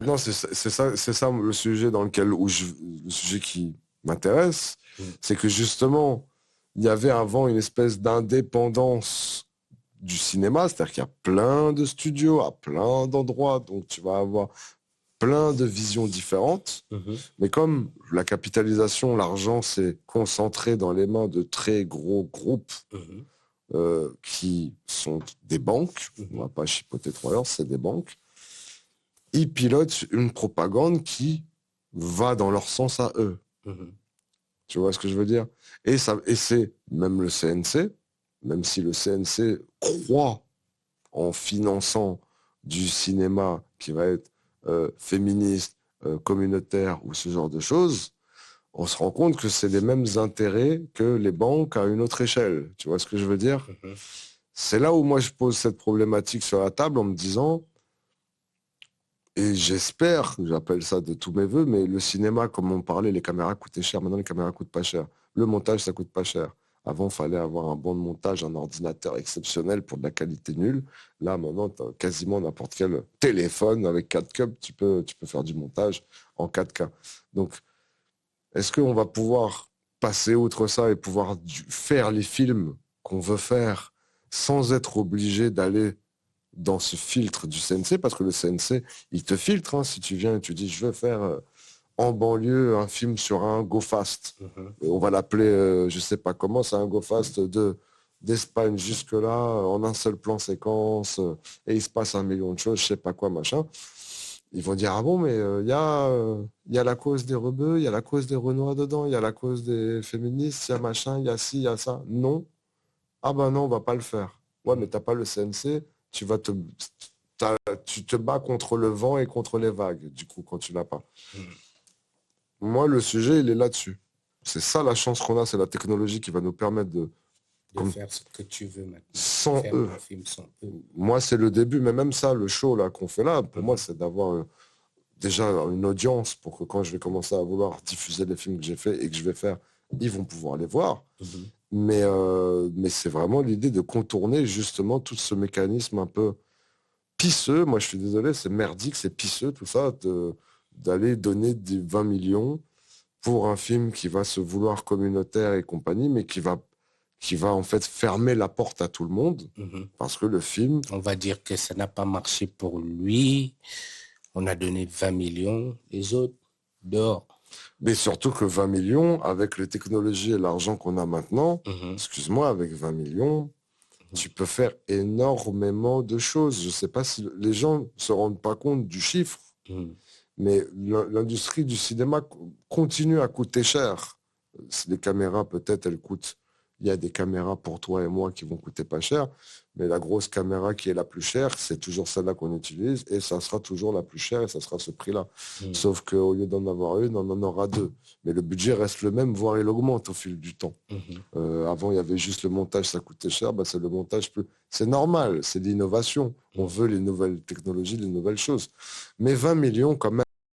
Non, c'est ça le sujet le sujet qui m'intéresse, c'est que justement, il y avait avant une espèce d'indépendance du cinéma, c'est-à-dire qu'il y a plein de studios à plein d'endroits, donc tu vas avoir plein de visions différentes, mais comme la capitalisation, l'argent s'est concentré dans les mains de très gros groupes qui sont des banques, on va pas chipoter trop l'heure, c'est des banques, ils pilotent une propagande qui va dans leur sens à eux. Tu vois ce que je veux dire? Et c'est même le CNC, même si le CNC croit en finançant du cinéma qui va être féministe, communautaire ou ce genre de choses, on se rend compte que c'est les mêmes intérêts que les banques à une autre échelle. Tu vois ce que je veux dire? C'est là où moi je pose cette problématique sur la table en me disant, et j'espère, j'appelle ça de tous mes voeux, mais le cinéma, comme on parlait, les caméras coûtaient cher. Maintenant, les caméras coûtent pas cher. Le montage, ça coûte pas cher. Avant, il fallait avoir un bon de montage, un ordinateur exceptionnel pour de la qualité nulle. Là, maintenant, quasiment n'importe quel téléphone avec 4 cubes, tu peux faire du montage en 4K. Donc, est-ce qu'on va pouvoir passer outre ça et pouvoir faire les films qu'on veut faire sans être obligé d'aller dans ce filtre du CNC, parce que le CNC, il te filtre, hein, si tu viens et tu dis, je veux faire en banlieue un film sur un Go Fast. Et on va l'appeler, je sais pas comment, c'est un Go Fast d'Espagne jusque-là, en un seul plan séquence, et il se passe 1 million de choses, je sais pas quoi, machin. Ils vont dire, ah bon, mais il y a la cause des rebeux, il y a la cause des Renois dedans, il y a la cause des féministes, il y a machin, il y a ci, il y a ça. Non. Ah ben non, on va pas le faire. Ouais, mais t'as pas le CNC, tu vas te, tu te bats contre le vent et contre les vagues, du coup, quand tu l'as pas. Moi, le sujet, il est là-dessus. C'est ça la chance qu'on a, c'est la technologie qui va nous permettre de faire ce que tu veux maintenant. Sans faire eux. Un film sans eux. Moi, c'est le début, mais même ça, le show là qu'on fait là, pour moi, c'est d'avoir déjà une audience pour que quand je vais commencer à vouloir diffuser les films que j'ai fait et que je vais faire, ils vont pouvoir les voir. Mais c'est vraiment l'idée de contourner justement tout ce mécanisme un peu pisseux. Moi, je suis désolé, c'est merdique, c'est pisseux, tout ça, d'aller donner des 20 millions pour un film qui va se vouloir communautaire et compagnie, mais qui va en fait fermer la porte à tout le monde, parce que le film... On va dire que ça n'a pas marché pour lui, on a donné 20 millions, les autres, dehors. Mais surtout que 20 millions, avec les technologies et l'argent qu'on a maintenant, excuse-moi, avec 20 millions, tu peux faire énormément de choses. Je ne sais pas si les gens ne se rendent pas compte du chiffre, mais l'industrie du cinéma continue à coûter cher. Les caméras, peut-être, elles coûtent... Il y a des caméras pour toi et moi qui vont coûter pas cher, mais la grosse caméra qui est la plus chère, c'est toujours celle-là qu'on utilise et ça sera toujours la plus chère et ça sera ce prix-là. Sauf qu'au lieu d'en avoir une, on en aura deux. Mais le budget reste le même, voire il augmente au fil du temps. Avant, il y avait juste le montage, ça coûtait cher, bah, c'est le montage plus... C'est normal, c'est l'innovation. On veut les nouvelles technologies, les nouvelles choses. Mais 20 millions quand même,